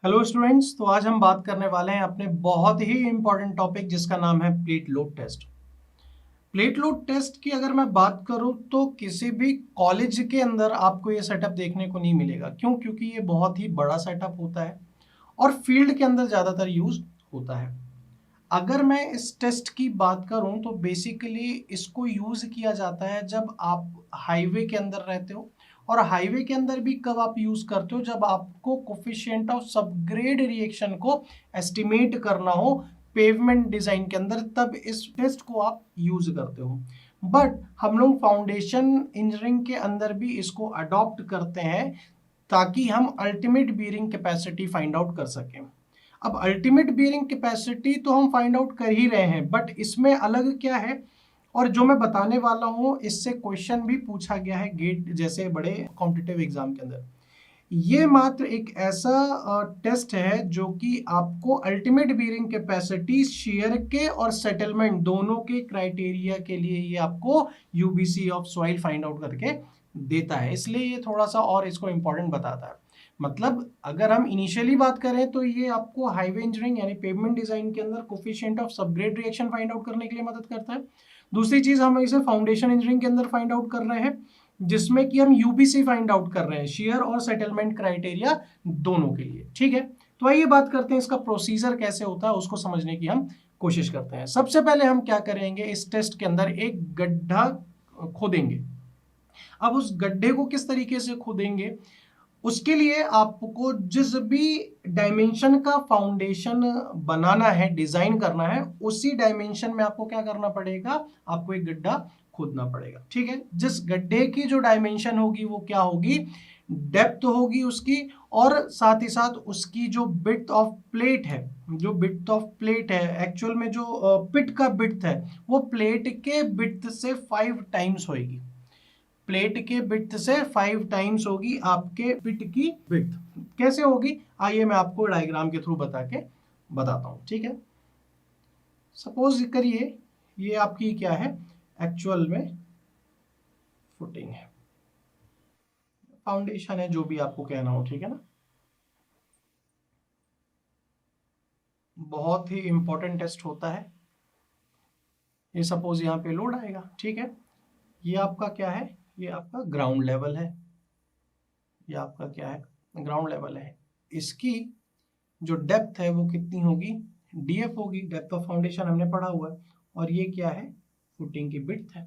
Hello students. तो आज हम बात करने वाले हैं अपने बहुत ही इंपॉर्टेंट टॉपिक जिसका नाम है plate load test. Plate load test की अगर मैं बात करूं तो किसी भी कॉलेज के अंदर आपको ये सेटअप देखने को नहीं मिलेगा। क्यों? क्योंकि ये बहुत ही बड़ा सेटअप होता है और फील्ड के अंदर ज़्यादातर यूज होता है। अगर मैं इस टेस्ट की बात करूं तो बेसिकली इसको यूज किया जाता है जब आप हाईवे के अंदर रहते हो। और हाईवे के अंदर भी कब आप यूज करते हो? जब आपको कोफिशिएंट ऑफ सबग्रेड रिएक्शन को एस्टिमेट करना हो पेवमेंट डिजाइन के अंदर, तब इस टेस्ट को आप यूज करते हो। बट हम लोग फाउंडेशन इंजीनियरिंग के अंदर भी इसको अडॉप्ट करते हैं ताकि हम ultimate bearing capacity find out कर सकें। अब अल्टीमेट बियरिंग कैपेसिटी तो हम फाइंड आउट कर ही रहे हैं, बट इसमें अलग क्या है और जो मैं बताने वाला हूं इससे क्वेश्चन भी पूछा गया है गेट जैसे बड़े कॉम्पिटिटिव एग्जाम के अंदर। ये मात्र एक ऐसा टेस्ट है जो कि आपको अल्टीमेट बियरिंग कैपेसिटी शेयर के और सेटलमेंट दोनों के क्राइटेरिया के लिए ये आपको UBC of soil find out करके देता है। इसलिए ये थोड़ा सा और इसको इंपॉर्टेंट बताता है। मतलब अगर हम इनिशियली बात करें तो ये आपको हाईवे इंजीनियरिंग यानी पेवमेंट डिजाइन के अंदर coefficient of subgrade reaction find out करने के लिए मदद करता है। दूसरी चीज हम इसे फाउंडेशन इंजीनियरिंग के अंदर फाइंड आउट कर रहे हैं जिसमें कि हम यूबीसी फाइंड आउट कर रहे हैं, शेयर और सेटलमेंट क्राइटेरिया दोनों के लिए। ठीक है, तो आइए बात करते हैं इसका प्रोसीजर कैसे होता है, उसको समझने की हम कोशिश करते हैं। सबसे पहले हम क्या करेंगे, इस टेस्ट के अंदर एक गड्ढा खोदेंगे। अब उस गड्ढे को किस तरीके से खोदेंगे, उसके लिए आपको जिस भी डायमेंशन का फाउंडेशन बनाना है, डिजाइन करना है, उसी डायमेंशन में आपको क्या करना पड़ेगा, आपको एक गड्ढा खोदना पड़ेगा। ठीक है, जिस गड्ढे की जो डायमेंशन होगी वो क्या होगी, डेप्थ होगी उसकी, और साथ ही साथ उसकी जो बिड्थ ऑफ प्लेट है, जो बिड्थ ऑफ प्लेट है एक्चुअल में जो पिट का बिड्थ है वो प्लेट के बिड्थ से 5 टाइम्स होगी। प्लेट के बिड्थ से 5 टाइम्स होगी आपके पिट की बिड्थ। कैसे होगी आइए मैं आपको डायग्राम के थ्रू बताता हूं। ठीक है, सपोज करिए ये आपकी क्या है, एक्चुअल में फुटिंग है, फाउंडेशन है, जो भी आपको कहना हो। ठीक है ना, बहुत ही इंपॉर्टेंट टेस्ट होता है ये। सपोज यहाँ पे लोड आएगा। ठीक है, ये आपका क्या है, ये आपका ग्राउंड लेवल है, ये आपका क्या है, ग्राउंड लेवल है। इसकी जो डेप्थ है वो कितनी होगी, डीएफ होगी, डेप्थ ऑफ फाउंडेशन हमने पढ़ा हुआ है। और ये क्या है, फुटिंग की विड्थ है।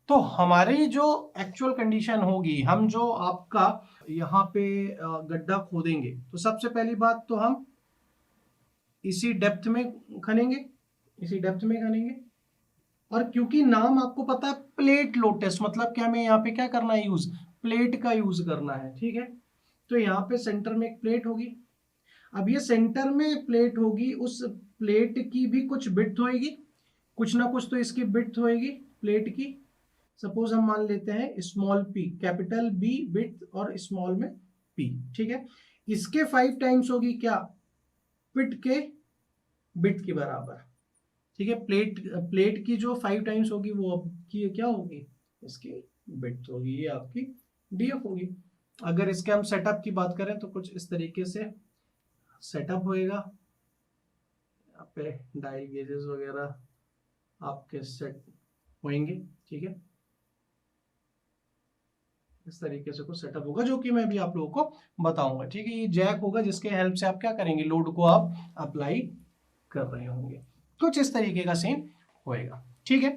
तो हमारी जो एक्चुअल कंडीशन होगी, हम जो आपका यहाँ पे गड्ढा खोदेंगे तो सबसे पहली बात तो हम इसी डेप्थ में खनेंगे, इसी डेप्थ में खनेंगे। और क्योंकि नाम आपको पता है प्लेट लोड टेस्ट, मतलब कि हमें यहाँ पे क्या करना है, यूज प्लेट का यूज करना है। ठीक है, तो यहाँ पे सेंटर में एक प्लेट होगी। अब ये सेंटर में प्लेट होगी, उस प्लेट की भी कुछ बिड्थ होएगी, कुछ ना कुछ तो इसकी बिड्थ होएगी प्लेट की। सपोज हम मान लेते हैं small P, capital B width और स्मॉल में पी। ठीक है, इसके 5 टाइम्स होगी क्या, पिट के बिड्थ के बराबर। ठीक है, प्लेट प्लेट की जो 5 टाइम्स होगी वो आपकी क्या होगी, इसकी बिड्थ होगी, ये आपकी डीएफ होगी। अगर इसके हम सेटअप की बात करें तो कुछ इस तरीके से सेटअप होएगा। यहाँ पे डायल गेजेस वगैरह आपके सेट होंगे। ठीक है, इस तरीके से कुछ सेटअप होगा जो कि मैं भी आप लोगों को बताऊंगा। ठीक है, ये जैक होगा जिसके हेल्प से आप क्या करेंगे, लोड को आप अप्लाई कर रहे होंगे। कुछ इस तरीके का सीन होएगा। ठीक है,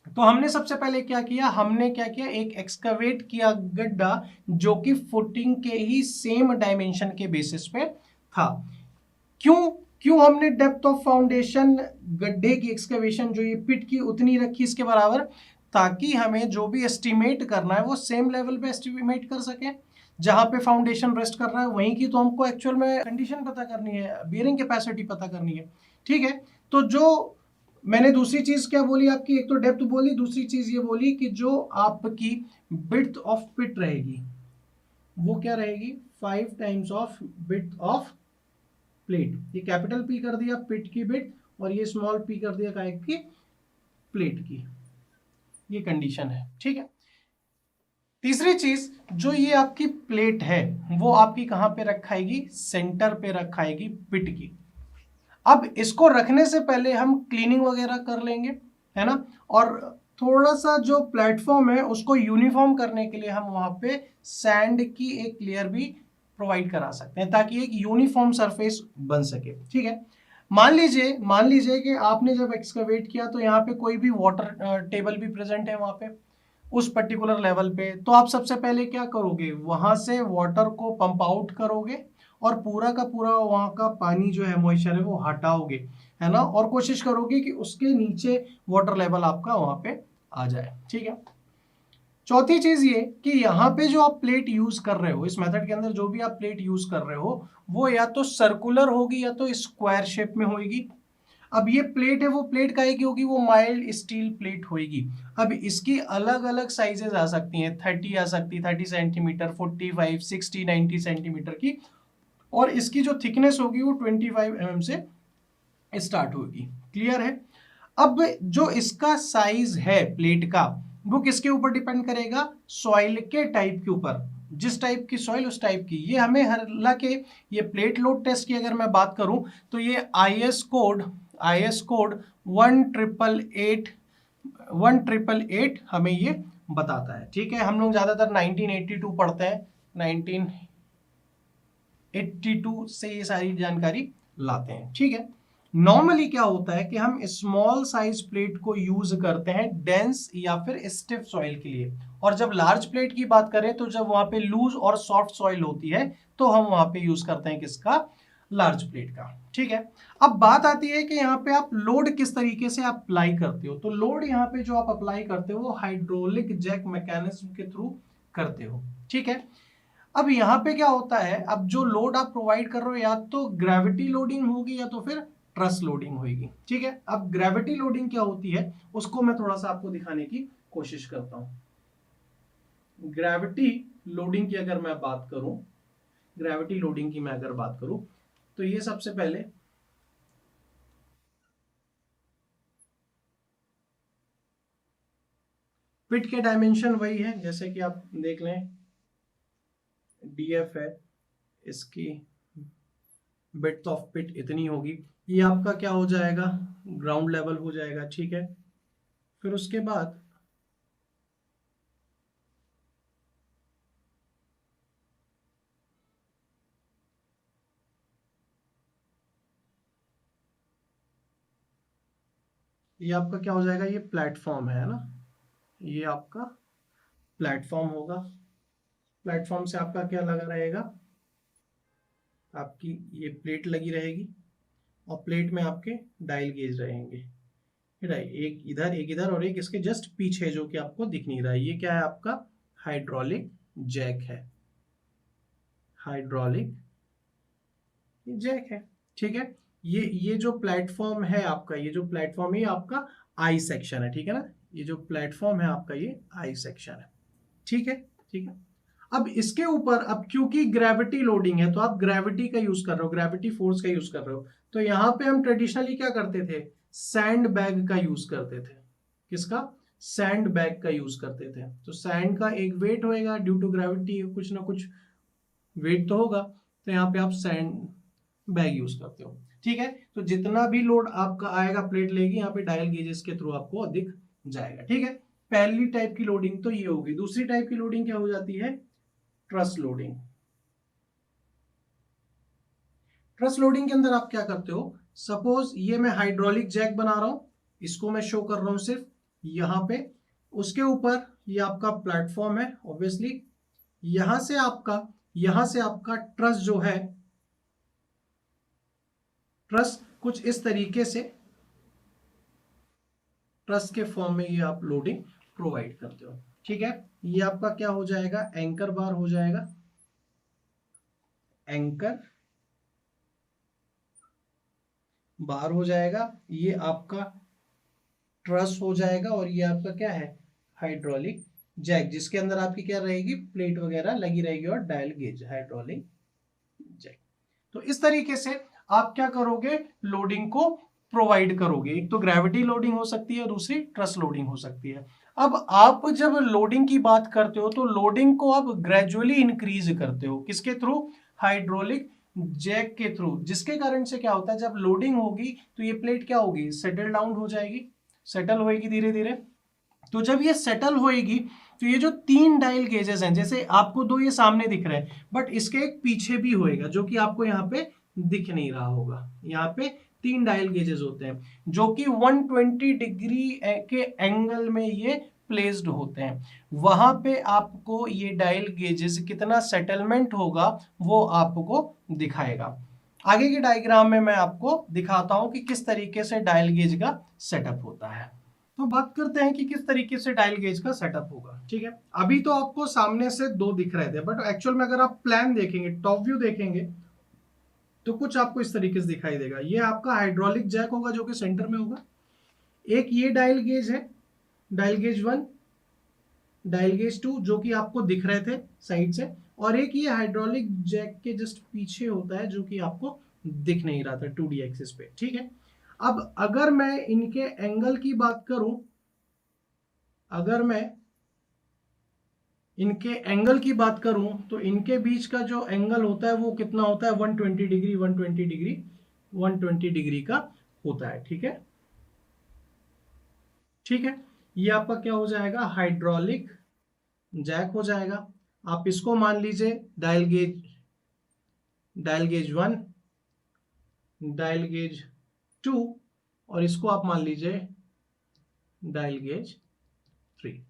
तो हमने सबसे पहले क्या किया, हमने क्या किया, एक एक्सकवेट किया गड्ढा जो कि फुटिंग के ही सेम डायमेंशन के बेसिस पे था। क्यों क्यों हमने डेप्थ ऑफ फाउंडेशन गड्ढे की एक्सकवेशन जो ये पिट की उतनी रखी इसके बराबर, ताकि हमें जो भी एस्टिमेट करना है वो सेम लेवल पे एस्टिमेट कर सके। जहां पे फाउंडेशन रेस्ट कर रहा है वहीं की तो हमको एक्चुअल में कंडीशन पता करनी है, बियरिंग कैपेसिटी पता करनी है। ठीक है, तो जो मैंने दूसरी चीज क्या बोली आपकी, एक तो डेप्थ बोली, दूसरी चीज ये बोली कि जो आपकी बिड्थ ऑफ पिट रहेगी वो क्या रहेगी, 5 times of width of plate. ये कैपिटल पी कर दिया पिट की बिट और ये स्मॉल पी कर दिया काय की, प्लेट की। ये कंडीशन है। ठीक है, तीसरी चीज, जो ये आपकी प्लेट है वो आपकी कहां पे रखाएगी, सेंटर पे रखाएगी पिट की। अब इसको रखने से पहले हम क्लीनिंग वगैरह कर लेंगे, है ना, और थोड़ा सा जो प्लेटफॉर्म है उसको यूनिफॉर्म करने के लिए हम वहां पे सैंड की एक लेयर भी प्रोवाइड करा सकते हैं ताकि एक यूनिफॉर्म सरफेस बन सके। ठीक है, मान लीजिए कि आपने जब एक्सकवेट किया तो यहाँ पे कोई भी वाटर टेबल भी प्रेजेंट है वहां पे उस पर्टिकुलर लेवल पे, तो आप सबसे पहले क्या करोगे, वहां से वाटर को पंप आउट करोगे और पूरा का पूरा वहां का पानी जो है, मॉइस्चर है, वो हटाओगे, है ना, और कोशिश करोगे कि उसके नीचे वाटर लेवल आपका वहां पे आ जाए। ठीक है, चौथी चीज ये कि यहाँ पे जो आप प्लेट यूज कर रहे हो, इस मेथड के अंदर जो भी आप प्लेट यूज कर रहे हो वो या तो सर्कुलर होगी या तो स्क्वायर शेप में होगी। अब ये प्लेट है वो प्लेट काहे की होगी, वो माइल्ड स्टील प्लेट होगी। अब इसकी अलग अलग साइजेस आ सकती हैं, 30 आ सकती है, 30 सेंटीमीटर, 45, 60, 90 सेंटीमीटर की, और इसकी जो थिकनेस होगी वो 25 mm से स्टार्ट होगी। क्लियर है। अब जो इसका साइज है प्लेट का, वो किसके ऊपर डिपेंड करेगा, सॉइल के टाइप के ऊपर, जिस टाइप की सॉइल उस टाइप की। ये हमें हालांकि ये प्लेट लोड टेस्ट की अगर मैं बात करूं तो ये IS कोड 1888 हमें ये बताता है। ठीक है, हम लोग ज्यादातर 1982 पढ़ते हैं, 1982 से ये सारी जानकारी लाते हैं। ठीक है, नॉर्मली क्या होता है कि हम स्मॉल साइज प्लेट को यूज करते हैं डेंस या फिर स्टिफ सॉइल के लिए, और जब लार्ज प्लेट की बात करें तो जब वहां पे लूज और सॉफ्ट सॉइल होती है तो हम वहां पे यूज करते हैं किसका, लार्ज प्लेट का। ठीक है, अब बात आती है कि यहाँ पे आप लोड किस तरीके से अप्लाई करते हो। तो लोड यहाँ पे जो आप अप्लाई करते हो वो हाइड्रोलिक जैक मैकेनिज्म के थ्रू करते हो। ठीक है, अब यहाँ पे क्या होता है, अब जो लोड आप प्रोवाइड कर रहे हो या तो ग्रेविटी लोडिंग होगी या तो फिर ट्रस लोडिंग होगी। ठीक है, अब ग्रेविटी लोडिंग क्या होती है उसको मैं थोड़ा सा आपको दिखाने की कोशिश करता हूं। ग्रेविटी लोडिंग की अगर मैं बात करूं, ग्रेविटी लोडिंग की मैं अगर बात करूं तो ये सबसे पहले पिट के डायमेंशन वही है, जैसे कि आप देख लें DF है, इसकी विड्थ ऑफ पिट इतनी होगी, ये आपका क्या हो जाएगा, ग्राउंड लेवल हो जाएगा। ठीक है, फिर उसके बाद ये आपका क्या हो जाएगा, ये प्लेटफॉर्म है ना, ये आपका प्लेटफॉर्म होगा। प्लेटफॉर्म से आपका क्या लगा रहेगा, आपकी ये प्लेट लगी रहेगी और प्लेट में आपके डायल गेज रहेंगे, एक इधर और एक इसके जस्ट पीछे जो कि आपको दिख नहीं रहा है। ये क्या है, आपका हाइड्रोलिक जैक है, हाइड्रोलिक जैक है। ठीक है, ये जो प्लेटफॉर्म है आपका, ये जो प्लेटफॉर्म है ये आपका आई सेक्शन है। ठीक है ना, ये जो प्लेटफॉर्म है आपका ये आई सेक्शन है। ठीक है, ठीक है। अब इसके ऊपर, अब क्योंकि ग्रेविटी लोडिंग है तो आप ग्रेविटी का यूज कर रहे हो, ग्रेविटी फोर्स का यूज कर रहे हो, तो यहां पे हम ट्रेडिशनली क्या करते थे, सैंड बैग का यूज करते थे। किसका, सैंड बैग का यूज करते थे। तो सैंड का एक वेट होएगा, ड्यू टू ग्रेविटी कुछ ना कुछ वेट तो होगा, तो यहाँ पे आप सैंड बैग यूज करते हो। ठीक है, तो जितना भी लोड आपका आएगा प्लेट लेगी, यहाँ पे डायल गेजेस के थ्रू आपको दिख जाएगा। ठीक है, पहली टाइप की लोडिंग तो ये होगी। दूसरी टाइप की लोडिंग क्या हो जाती है, ट्रस लोडिंग। ट्रस लोडिंग के अंदर आप क्या करते हो, सपोज ये मैं हाइड्रोलिक जैक बना रहा हूं, इसको मैं शो कर रहा हूं सिर्फ यहां पे, उसके ऊपर ये आपका प्लेटफॉर्म है ऑब्वियसली, यहां से आपका ट्रस जो है, ट्रस कुछ इस तरीके से ट्रस के फॉर्म में ये आप लोडिंग प्रोवाइड करते हो। ठीक है, ये आपका क्या हो जाएगा, एंकर बार हो जाएगा, एंकर बार हो जाएगा, ये आपका ट्रस हो जाएगा, और ये आपका क्या है, हाइड्रोलिक जैक, जिसके अंदर आपकी क्या रहेगी, प्लेट वगैरह लगी रहेगी और डायल गेज, हाइड्रोलिक जैक। तो इस तरीके से आप क्या करोगे, लोडिंग को प्रोवाइड करोगे। एक तो ग्रेविटी लोडिंग हो सकती है, दूसरी ट्रस लोडिंग हो सकती है। अब आप जब लोडिंग की बात करते हो तो लोडिंग को आप ग्रेजुअली इंक्रीज करते हो, किसके थ्रू? हाइड्रोलिक जैक के थ्रू, जिसके कारण से क्या होता है, जब लोडिंग होगी तो ये प्लेट क्या होगी, सेटल डाउन हो जाएगी, सेटल होएगी धीरे धीरे। तो जब ये सेटल होएगी तो ये जो 3 डायल गेजेस हैं, जैसे आपको 2 ये सामने दिख रहे हैं, बट इसके एक पीछे भी होएगा जो कि आपको यहाँ पे दिख नहीं रहा होगा। यहाँ पे 3 डायल गेजेस होते हैं जो कि 120 डिग्री के एंगल में ये प्लेस्ड होते हैं। वहां पे आपको ये डायल गेजेस कितना सेटलमेंट होगा वो आपको दिखाएगा। आगे के डायग्राम में मैं आपको दिखाता हूं कि किस तरीके से डायल गेज का सेटअप होता है। तो बात करते हैं कि किस तरीके से डायल गेज का सेटअप होगा। ठीक है, अभी तो आपको सामने से 2 दिख रहे थे, बट एक्चुअल में अगर आप प्लान देखेंगे, टॉप व्यू देखेंगे, तो कुछ आपको इस तरीके से दिखाई देगा। ये आपका हाइड्रोलिक जैक होगा जो कि सेंटर में होगा। एक ये डायल गेज है, डायल गेज 1, डायल गेज 2 जो कि आपको दिख रहे थे साइड से, और एक ये हाइड्रोलिक जैक के जस्ट पीछे होता है जो कि आपको दिख नहीं रहा था 2D एक्सिस पे। ठीक है, अब अगर मैं इनके एंगल की बात करूं, अगर मैं इनके एंगल की बात करूं तो इनके बीच का जो एंगल होता है वो कितना होता है, 120 डिग्री 120 डिग्री 120 डिग्री का होता है। ठीक है, ठीक है, ये आपका क्या हो जाएगा, हाइड्रोलिक जैक हो जाएगा। आप इसको मान लीजिए डायल गेज 1, डायल गेज 2, और इसको आप मान लीजिए डायल गेज 3।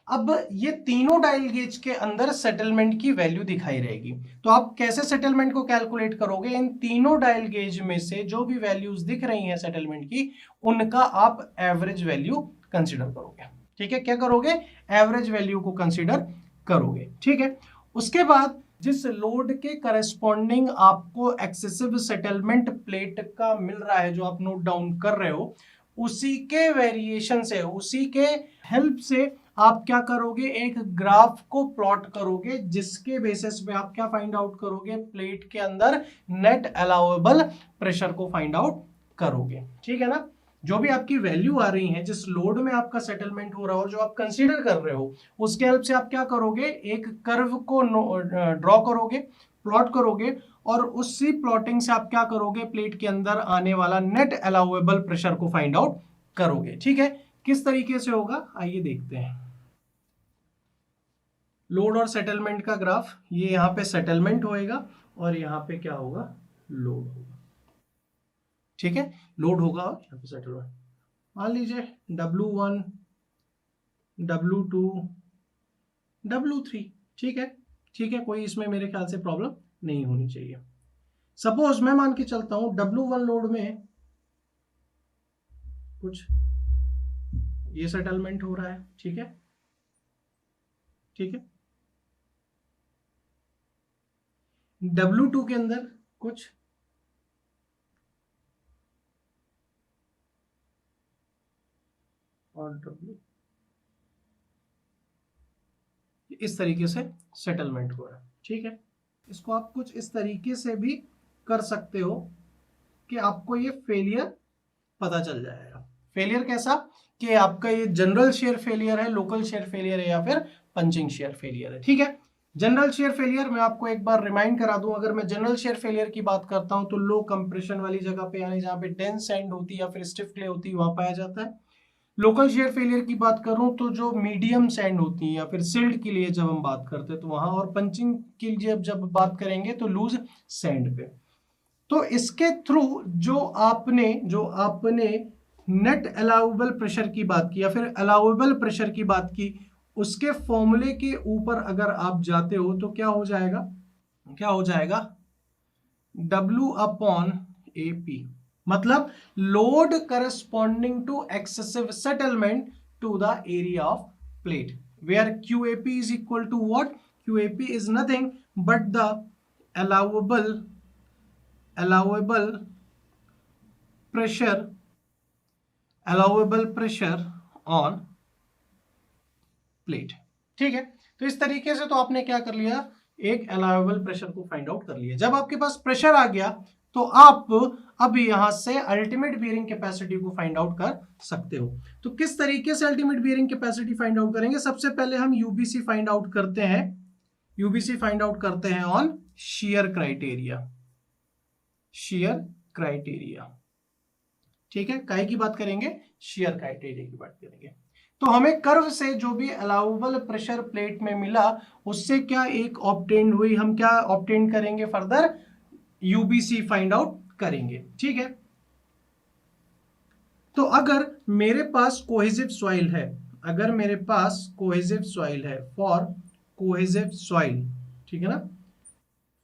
अब ये तीनों डायल गेज के अंदर सेटलमेंट की वैल्यू दिखाई रहेगी। तो आप कैसे सेटलमेंट को कैलकुलेट करोगे, इन तीनों डायल गेज में से जो भी वैल्यूज दिख रही हैं सेटलमेंट की, उनका आप एवरेज वैल्यू कंसीडर करोगे। ठीक है, क्या करोगे, एवरेज वैल्यू को कंसीडर करोगे। ठीक है, उसके बाद जिस लोड के करस्पॉन्डिंग आपको एक्सेसिव सेटलमेंट प्लेट का मिल रहा है, जो आप नोट डाउन कर रहे हो, उसी के वेरिएशन से, उसी के हेल्प से आप क्या करोगे, एक ग्राफ को प्लॉट करोगे, जिसके बेसिस पे आप क्या फाइंड आउट करोगे, प्लेट के अंदर नेट अलाउएबल प्रेशर को फाइंड आउट करोगे। ठीक है ना, जो भी आपकी वैल्यू आ रही है, जिस लोड में आपका सेटलमेंट हो रहा हो, जो आप कंसीडर कर रहे हो, उसके हेल्प से आप क्या करोगे, एक कर्व को ड्रॉ करोगे, प्लॉट करोगे, और उसी प्लॉटिंग से आप क्या करोगे, प्लेट के अंदर आने वाला नेट अलाउएबल प्रेशर को फाइंड आउट करोगे। ठीक है, किस तरीके से होगा आइए देखते हैं। लोड और सेटलमेंट का ग्राफ, ये यहां पे सेटलमेंट होएगा और यहां पे क्या होगा, लोड होगा। ठीक है, लोड होगा और यहां पे सेटलमेंट। मान लीजिए W1, W2, W3। ठीक है, ठीक है, कोई इसमें मेरे ख्याल से प्रॉब्लम नहीं होनी चाहिए। सपोज मैं मान के चलता हूं W1 लोड में कुछ ये सेटलमेंट हो रहा है। ठीक है, ठीक है, W2 के अंदर कुछ और W इस तरीके से सेटलमेंट हो रहा है। ठीक है, इसको आप कुछ इस तरीके से भी कर सकते हो कि आपको ये फेलियर पता चल जाएगा। फेलियर कैसा, कि आपका ये जनरल शेयर फेलियर है, लोकल शेयर फेलियर है, या फिर पंचिंग शेयर फेलियर है। ठीक है, जनरल शेयर फेलियर मैं आपको एक बार रिमाइंड करा दूं। अगर मैं जनरल शेयर फेलियर की बात करता हूं तो लो कंप्रेशन वाली जगह पे, यानी जहां पे डेंस सैंड होती है या फिर स्टिफ क्ले होती है, वहां पाया जाता है। लोकल शेयर फेलियर की बात करूं तो जो मीडियम सैंड होती है या फिर सिल्ट के लिए जब हम बात करते हैं तो वहां, और पंचिंग के लिए जब बात करेंगे तो लूज सैंड पे। तो इसके थ्रू जो आपने नेट अलाउएबल प्रेशर की बात की या फिर अलाउएबल प्रेशर की बात की, उसके फॉर्मूले के ऊपर अगर आप जाते हो तो क्या हो जाएगा, क्या हो जाएगा, W अपॉन AP, मतलब load corresponding to excessive settlement to the area of plate, where QAP is equal to what? QAP is nothing but the allowable pressure on plate. ठीक है, तो इस तरीके से तो आपने क्या कर लिया, एक अलाउएबल प्रेशर को फाइंड आउट कर लिया। जब आपके पास प्रेशर आ गया तो आप अब यहां से अल्टीमेट बियरिंग कैपेसिटी को फाइंड आउट कर सकते हो। तो किस तरीके से ultimate bearing capacity find out करेंगे? सबसे पहले हम यूबीसी फाइंड आउट करते हैं, यूबीसी फाइंड आउट करते हैं on share criteria, share criteria. ठीक है, काहे की बात करेंगे? शेयर क्राइटेरिया की बात करेंगे। तो हमें कर्व से जो भी अलाउबल प्रेशर प्लेट में मिला उससे क्या एक ऑब्टेन हुई, हम क्या ऑब्टेन करेंगे? फर्दर यूबीसी फाइंड आउट करेंगे। ठीक है, तो अगर मेरे पास कोहेसिव सॉइल है, अगर मेरे पास कोहेसिव सॉइल है, फॉर कोहेसिव सॉइल, ठीक है ना,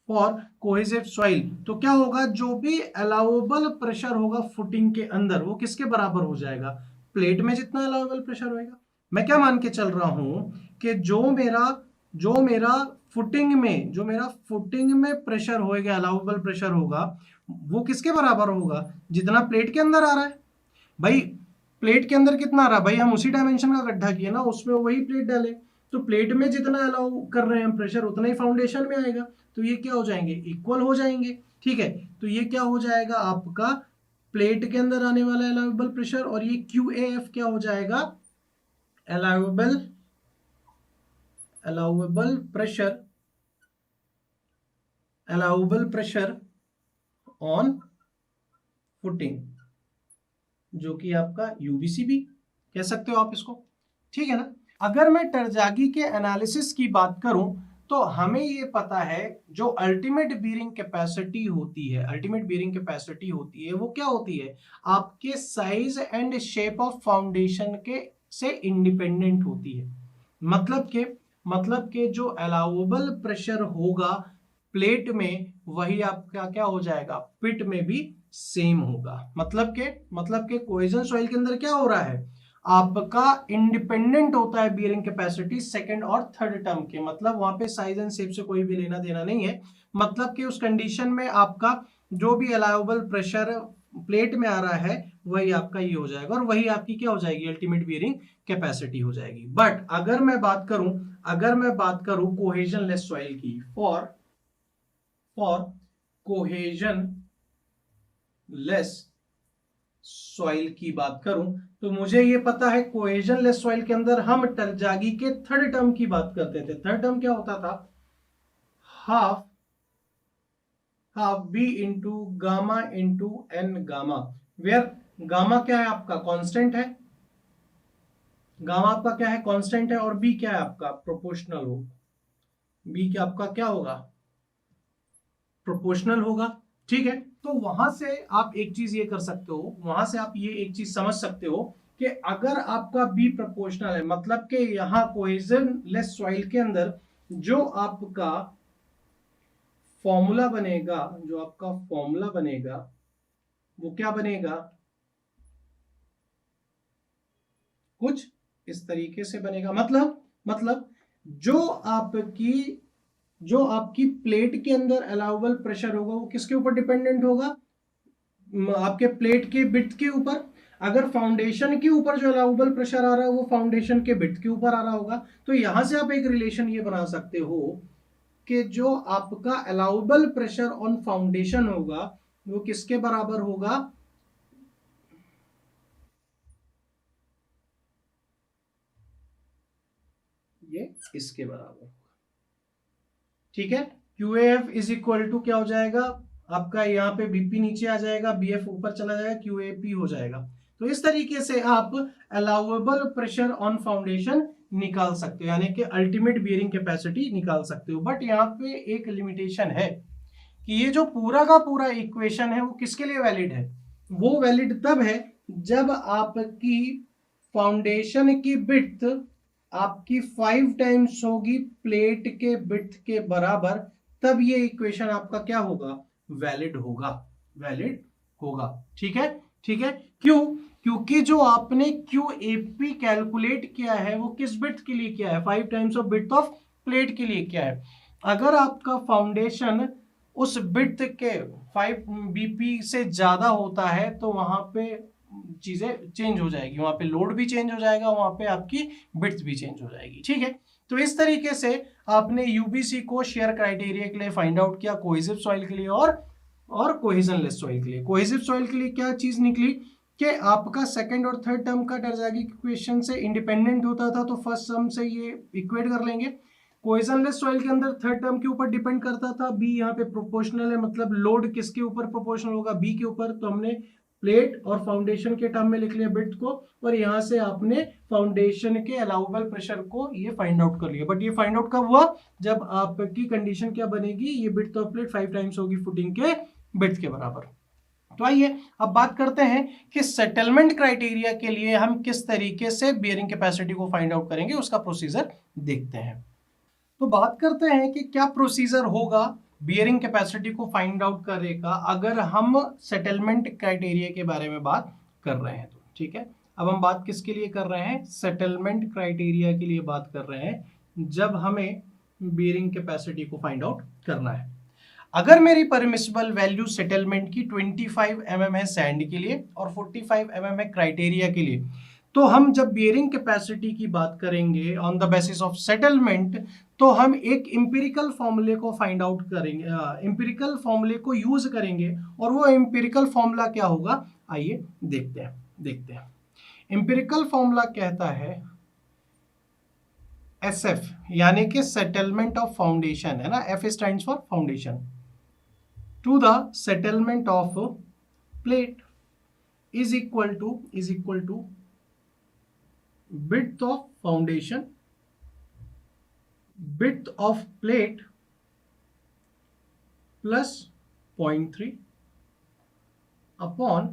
फॉर कोहेसिव सॉइल, तो क्या होगा? जो भी अलाउबल प्रेशर होगा फुटिंग के अंदर वो किसके बराबर हो जाएगा? प्लेट में जितना अलाउबल प्रेशर होगा। मैं क्या मान के चल रहा हूं कि जो मेरा फुटिंग में प्रेशर होएगा, अलाउबल प्रेशर होगा, वो किसके बराबर होगा? जितना प्लेट के अंदर आ रहा है। भाई प्लेट के अंदर कितना आ रहा है? भाई हम उसी डायमेंशन का गड्ढा किया ना, उसमें वही प्लेट डाले, तो प्लेट में जितना अलाउ कर रहे हैं हम प्रेशर उतना ही फाउंडेशन में आएगा, तो ये क्या हो जाएंगे? इक्वल हो जाएंगे। ठीक है, तो ये क्या हो जाएगा आपका? प्लेट के अंदर आने वाला अलाउबल प्रेशर, और ये QAF क्या हो जाएगा? अलाउबल प्रेशर ऑन फुटिंग, जो कि आपका यूबीसी भी कह सकते हो आप इसको। ठीक है ना। अगर मैं टरजागी के एनालिसिस की बात करूं तो हमें ये पता है जो अल्टीमेट बीयरिंग कैपेसिटी होती है, अल्टीमेट बीयरिंग कैपेसिटी होती है वो क्या होती है? आपके size and shape of foundation के से इंडिपेंडेंट होती है। मतलब के जो अलाउबल प्रेशर होगा प्लेट में वही आपका क्या हो जाएगा? पिट में भी सेम होगा। मतलब के कोहेजन सॉइल के अंदर क्या हो रहा है? आपका इंडिपेंडेंट होता है बियरिंग कैपेसिटी सेकंड और थर्ड टर्म के। मतलब वहां पे साइज एंड शेप से कोई भी लेना देना नहीं है। मतलब कि उस कंडीशन में आपका जो भी अलाउबल प्रेशर प्लेट में आ रहा है वही आपका ये हो जाएगा, और वही आपकी क्या हो जाएगी? अल्टीमेट बियरिंग कैपेसिटी हो जाएगी। बट अगर मैं बात करूं कोहेजन लेस सॉइल की, फॉर कोहेजन लेस सॉइल की बात करूं तो मुझे ये पता है कोहेजन लेस सॉइल के अंदर हम टरजागी के थर्ड टर्म की बात करते थे। थर्ड टर्म क्या होता था? Half B into gamma into N gamma, where gamma क्या है आपका? कांस्टेंट है, गामा आपका क्या है? कांस्टेंट है, और बी क्या है आपका? प्रोपोर्शनल हो, बी क्या आपका क्या होगा? प्रोपोर्शनल होगा। ठीक है, तो वहां से आप एक चीज ये कर सकते हो, वहां से आप ये एक चीज समझ सकते हो कि अगर आपका बी प्रोपोर्शनल है, मतलब कि यहां कोहेजन लेस सॉइल के अंदर जो आपका फॉर्मूला बनेगा, वो क्या बनेगा? कुछ इस तरीके से बनेगा। मतलब जो आपकी प्लेट के अंदर अलाउबल प्रेशर होगा वो किसके ऊपर डिपेंडेंट होगा? आपके प्लेट के बिट के ऊपर। अगर फाउंडेशन के ऊपर जो अलाउबल प्रेशर आ रहा है वो फाउंडेशन के बिट के ऊपर आ रहा होगा, तो यहां से आप एक रिलेशन ये बना सकते हो कि जो आपका अलाउबल प्रेशर ऑन फाउंडेशन होगा वो किसके बराबर होगा? ये इसके बराबर होगा। ठीक है, QAF इज इक्वल टू क्या हो जाएगा आपका? यहाँ पे BP नीचे आ जाएगा, BF ऊपर चला जाएगा, QAP हो जाएगा। तो इस तरीके से आप अलाउबल प्रेशर ऑन फाउंडेशन निकाल सकते हो, यानी कि अल्टीमेट बियरिंग कैपेसिटी निकाल सकते हो। बट यहाँ पे एक लिमिटेशन है कि ये जो पूरा का पूरा इक्वेशन है वो किसके लिए वैलिड है? वो वैलिड तब है जब आपकी फाउंडेशन की विड्थ आपकी 5 टाइम्स होगी प्लेट के विड्थ के बराबर, तब ये इक्वेशन आपका क्या होगा? वैलिड होगा। ठीक है, क्यों? क्योंकि जो आपने QAP कैलकुलेट किया है वो किस विड्थ के लिए किया है? 5 times of width of plate के लिए किया है। अगर आपका फाउंडेशन उस विड्थ के 5 BP से ज्यादा होता है तो वहां पे चीजें चेंज हो जाएगी, वहां पे लोड भी चेंज हो जाएगा, वहां पे आपकी विड्थ भी चेंज हो जाएगी। ठीक है, तो इस तरीके से आपने यूबीसी को शेयर क्राइटेरिया के लिए फाइंड आउट किया, कोहेसिव सॉइल के लिए और और कोहेजनलेस सॉइल के लिए। कोहेसिव सॉइल के लिए क्या चीज निकली कि आपका सेकंड और थर्ड टर्म का टरज़ागी इक्वेशन से इंडिपेंडेंट होता था, तो फर्स्ट टर्म से ये इक्वेट कर लेंगे। कोहेजनलेस सॉइल के अंदर थर्ड टर्म के ऊपर डिपेंड करता था, बी यहाँ पे प्रोपोर्शनल है, मतलब लोड किसके ऊपर प्रोपोर्शनल होगा, बी के ऊपर, तो हमने प्लेट और फाउंडेशन के टर्म में लिख लिया बिड्थ को, और यहाँ से आपने फाउंडेशन के अलाउबल प्रेशर को ये फाइंड आउट कर लिया। बट ये फाइंड आउट कब हुआ, जब आपकी कंडीशन क्या बनेगी, ये बिड्थ ऑफ प्लेट 5 टाइम्स होगी फुटिंग के बिड्थ के बराबर। तो आइए अब बात करते हैं कि सेटलमेंट क्राइटेरिया के लिए हम किस तरीके से बियरिंग कैपेसिटी को फाइंड आउट करेंगे, उसका प्रोसीजर देखते हैं। तो बात करते हैं कि क्या प्रोसीजर होगा बियरिंग कैपेसिटी को फाइंड आउट करने का अगर हम सेटलमेंट क्राइटेरिया के बारे में बात कर रहे हैं। तो ठीक है, अब हम बात किसके लिए कर रहे हैं, सेटलमेंट क्राइटेरिया के लिए बात कर रहे हैं, जब हमें बियरिंग कैपेसिटी को फाइंड आउट करना है। अगर मेरी परमिसिबल वैल्यू सेटलमेंट की 25 mm है सैंड के लिए और 45 mm है क्राइटेरिया के लिए, तो हम जब बियरिंग कैपेसिटी की बात करेंगे on the basis of settlement, तो हम एक इंपिरिकल फॉर्मूले को फाइंड आउट करेंगे, इंपिरिकल फॉर्मूले को यूज करेंगे, और वो इंपिरिकल फॉर्मूला क्या होगा, आइए देखते हैं। इंपिरिकल फॉर्मूला कहता है SF, यानी कि सेटलमेंट ऑफ फाउंडेशन है ना, F stands for foundation, to the settlement of plate is equal to width of foundation, width of plate plus 0.3 upon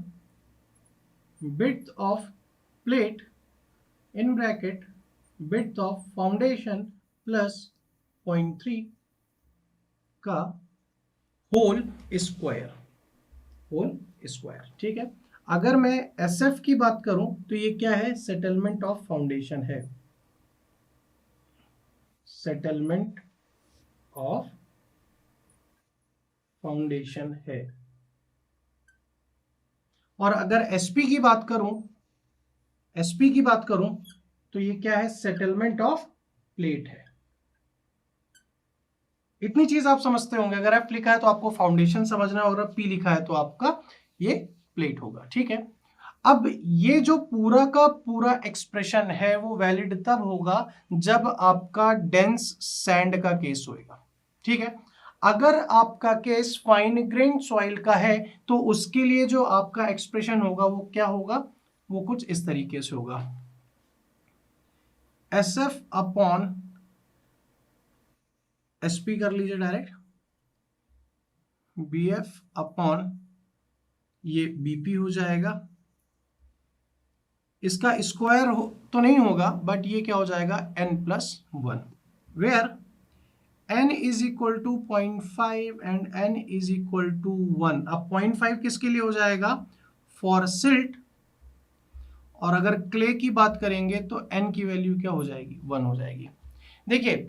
width of plate in bracket width of foundation plus 0.3 का whole square. ठीक है, अगर मैं SF की बात करूं तो ये क्या है, सेटलमेंट ऑफ फाउंडेशन है, सेटलमेंट ऑफ फाउंडेशन है। और अगर SP की बात करूं तो ये क्या है, सेटलमेंट ऑफ प्लेट है। इतनी चीज आप समझते होंगे, अगर F लिखा है तो आपको फाउंडेशन समझना है, और P लिखा है तो आपका ये प्लेट होगा। ठीक है, अब ये जो पूरा का पूरा एक्सप्रेशन है वो वैलिड तब होगा जब आपका डेंस सैंड का केस होगा। ठीक है, अगर आपका केस फाइन ग्रेन सॉइल का है तो उसके लिए जो आपका एक्सप्रेशन होगा वो क्या होगा, वो कुछ इस तरीके से होगा, SF अपॉन SP कर लीजिए डायरेक्ट, BF अपॉन ये BP हो जाएगा, इसका स्क्वायर तो नहीं होगा बट ये क्या हो जाएगा n+1, where n is equal to 0.5 and n is equal to 1। अब 0.5 किसके लिए हो जाएगा, फॉर सिल्ट, और अगर क्ले की बात करेंगे तो n की वैल्यू क्या हो जाएगी, 1 हो जाएगी। देखिए,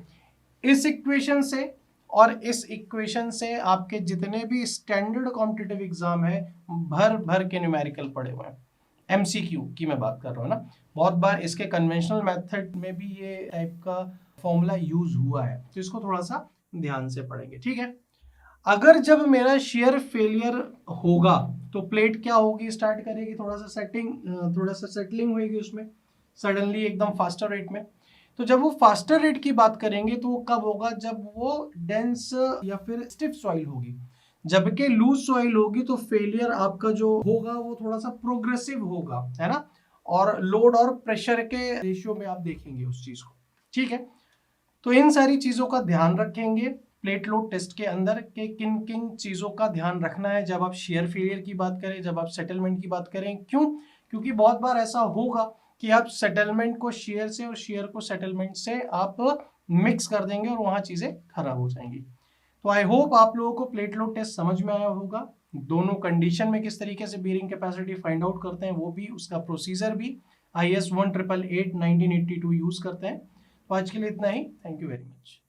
इस इक्वेशन से और इस इक्वेशन से आपके जितने भी स्टैंडर्ड कॉम्पिटिटिव एग्जाम है भर के न्यूमेरिकल पड़े हुए हैं, MCQ की मैं बात कर रहा हूँ ना, बहुत बार इसके कन्वेंशनल मेथड में भी ये टाइप का फॉर्मूला यूज हुआ है, तो इसको थोड़ा सा ध्यान से पढ़ेंगे। ठीक है, अगर जब मेरा शेयर फेलियर होगा तो प्लेट क्या होगी, स्टार्ट करेगी, थोड़ा सा सेटलिंग होगी उसमें, सडनली एकदम फास्टर रेट में। तो जब वो फास्टर रेट की बात करेंगे तो वो कब होगा, जब वो डेंस या फिर स्टिफ सॉइल होगी। जबकि लूज सॉइल होगी तो फेलियर आपका जो होगा वो थोड़ा सा प्रोग्रेसिव होगा, है ना, और लोड और प्रेशर के रेशियो में आप देखेंगे उस चीज को। ठीक है, तो इन सारी चीजों का ध्यान रखेंगे प्लेट लोड टेस्ट के अंदर के किन किन चीजों का ध्यान रखना है जब आप शेयर फेलियर की बात करें, जब आप सेटलमेंट की बात करें। क्योंकि बहुत बार ऐसा होगा कि आप सेटलमेंट को शेयर से और शेयर को सेटलमेंट से आप मिक्स कर देंगे और वहां चीजें खराब हो जाएंगी। तो आई होप आप लोगों को प्लेट लोड टेस्ट समझ में आया होगा, दोनों कंडीशन में किस तरीके से बियरिंग कैपेसिटी फाइंड आउट करते हैं वो भी, उसका प्रोसीजर भी IS 1888 1982 यूज करते हैं। तो आज के लिए इतना ही, थैंक यू वेरी मच।